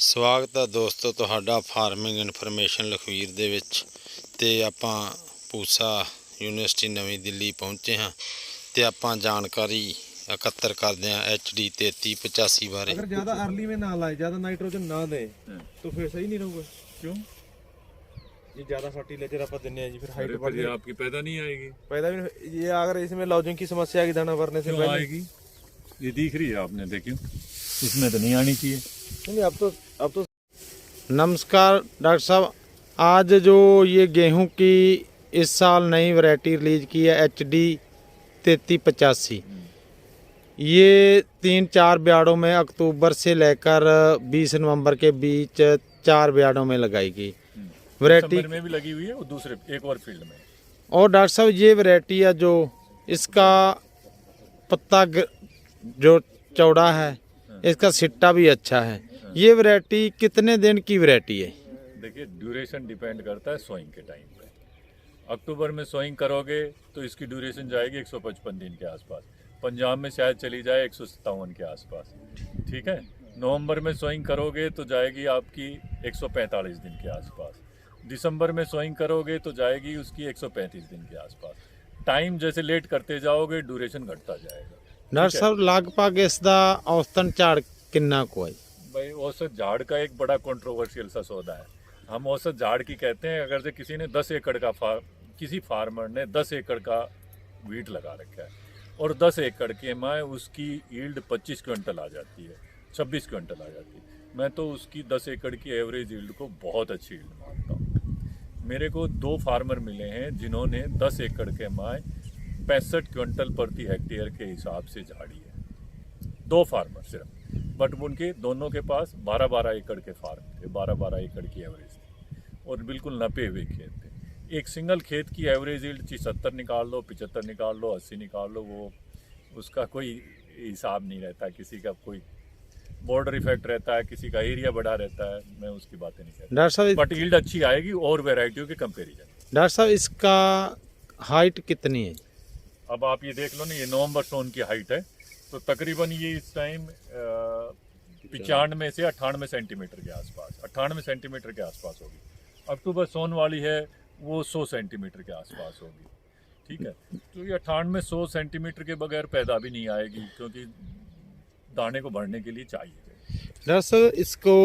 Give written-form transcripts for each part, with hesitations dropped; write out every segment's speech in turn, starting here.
ਸਵਾਗਤ ਹੈ ਦੋਸਤੋ ਤੁਹਾਡਾ ਫਾਰਮਿੰਗ ਇਨਫੋਰਮੇਸ਼ਨ ਲਖਵੀਰ ਦੇ ਵਿੱਚ। ਤੇ ਆਪਾਂ ਪੂਸਾ ਯੂਨੀਵਰਸਿਟੀ ਨਵੀਂ ਦਿੱਲੀ ਪਹੁੰਚੇ ਹਾਂ ਤੇ ਆਪਾਂ ਜਾਣਕਾਰੀ एकत्र करते हैं HD 3385 बारे। अगर ज़्यादा अर्ली में ना लाए, ज़्यादा नाइट्रोजन ना दे तो फिर सही नहीं रहूगा। क्यों? ये ज़्यादा फर्टिलाइजर आप देने हैं जी, फिर हाइट बढ़ जाएगी, आपकी पैदा नहीं आएगी। पैदा भी ये अगर इसमें लॉजिंग की समस्या आएगी दाना भरने से पहले आएगी। ये दिख रही है आपने, देखियो इसमें तो नहीं आनी चाहिए। नहीं, अब तो नमस्कार डॉक्टर साहब, आज जो ये गेहूं की इस साल नई वैरायटी रिलीज की है HD 3385, ये 3-4 ब्याड़ों में अक्टूबर से लेकर 20 नवंबर के बीच 4 ब्याड़ों में लगाई गई वैरायटी में भी लगी हुई है और दूसरे एक और फील्ड में। और डॉक्टर साहब ये वैरायटी है जो इसका पत्ता जो चौड़ा है, इसका सिट्टा भी अच्छा है। ये वैरायटी कितने दिन की वैरायटी है? देखिए ड्यूरेशन डिपेंड करता है सोइंग के टाइम पे। अक्टूबर में सोइंग करोगे तो इसकी ड्यूरेशन जाएगी 155 दिन के आसपास। पंजाब में शायद चली जाए 157 के आसपास, ठीक है। नवंबर में सोइंग करोगे तो जाएगी आपकी 145 दिन के आसपास। दिसंबर में सोइंग करोगे तो जाएगी उसकी 135 दिन के आसपास। टाइम जैसे लेट करते जाओगे ड्यूरेशन घटता जाएगा। डॉक्टर साहब लगभग इसका औसतन झाड़ कितना को है? भाई औसत झाड़ का एक बड़ा कंट्रोवर्शियल सा सौदा है। हम औसत झाड़ की कहते हैं अगर से किसी ने 10 एकड़ का किसी फार्मर ने 10 एकड़ का वीट लगा रखा है और 10 एकड़ के में उसकी यील्ड 25 क्विंटल आ जाती है, 26 क्विंटल आ जाती है, मैं तो उसकी 10 एकड़ की एवरेज यील्ड को बहुत अच्छी यील्ड मानता हूँ। मेरे को 2 फार्मर मिले हैं जिन्होंने 10 एकड़ के में 65 क्विंटल प्रति हेक्टेयर के हिसाब से झाड़ी है। 2 फार्मर सिर्फ, बट उनके दोनों के पास 12-12 एकड़ के फार्म थे, 12-12 एकड़ की एवरेज थी और बिल्कुल नपे हुए खेत थे। एक सिंगल खेत की एवरेज यील्ड 70 निकाल लो, 75 निकाल लो, 80 निकाल लो, वो उसका कोई हिसाब नहीं रहता। किसी का कोई बॉर्डर इफेक्ट रहता है, किसी का एरिया बड़ा रहता है, मैं उसकी बातें नहीं करता। डॉक्टर साहब बट यील्ड अच्छी आएगी और वेराइटियों के कंपेरिजन। डॉक्टर साहब इसका हाइट कितनी है? अब आप ये देख लो ना, ये नवंबर सोन की हाइट है तो तकरीबन ये इस टाइम 95 से 98 सेंटीमीटर के आसपास, 98 सेंटीमीटर के आसपास होगी। अक्टूबर सोन वाली है वो 100 सेंटीमीटर के आसपास होगी, ठीक है। तो ये 98-100 सेंटीमीटर के बगैर पैदा भी नहीं आएगी क्योंकि दाने को भरने के लिए चाहिए। डॉक्टर साहब इसको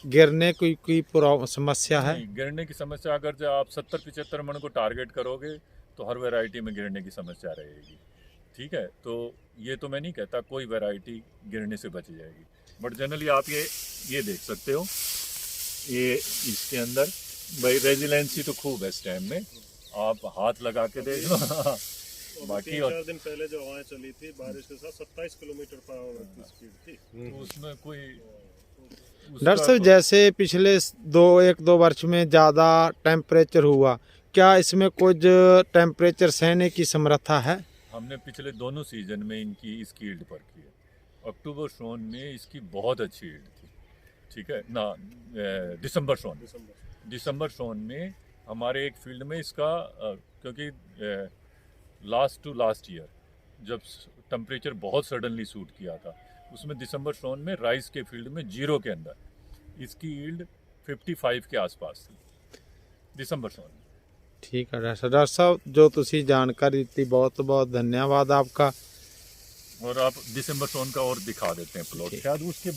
गिरने कोई समस्या है? गिरने की समस्या अगर जो आप 70-75 मन को टारगेट करोगे तो हर वैरायटी में गिरने की समस्या रहेगी, ठीक है। तो ये तो मैं नहीं कहता कोई वैरायटी गिरने से बच जाएगी, बट जनरली आप ये देख सकते हो, ये इसके अंदर भाई रेजिलेंसी तो खूब है इस टाइम में, आप हाथ लगा के देख लो। बाकी 3-4 दिन पहले जो हवाएं चली थी बारिश के साथ 27 किलोमीटर पर आवर की स्पीड थी, तो उसमें कोई डॉक्टर साहब जैसे पिछले 1-2 वर्ष में ज़्यादा टेम्परेचर हुआ, क्या इसमें कुछ टेम्परेचर सहने की समर्था है? हमने पिछले दोनों सीजन में इसकी यील्ड पर की है। अक्टूबर सोन में इसकी बहुत अच्छी यील्ड थी, ठीक है ना। दिसंबर सोन में हमारे एक फील्ड में इसका क्योंकि लास्ट टू लास्ट ईयर जब टेम्परेचर बहुत सडनली सूट किया था, उसमें दिसंबर सोन में राइस के फील्ड में 0 के अंदर इसकी यील्ड 55 के आसपास थी दिसंबर सोन में। ठीक है डॉक्टर साहब, जो तुसी जानकारी दी बहुत बहुत धन्यवाद आपका। और आप दिसंबर सोन का और दिखा देते हैं प्लॉट, शायद उसके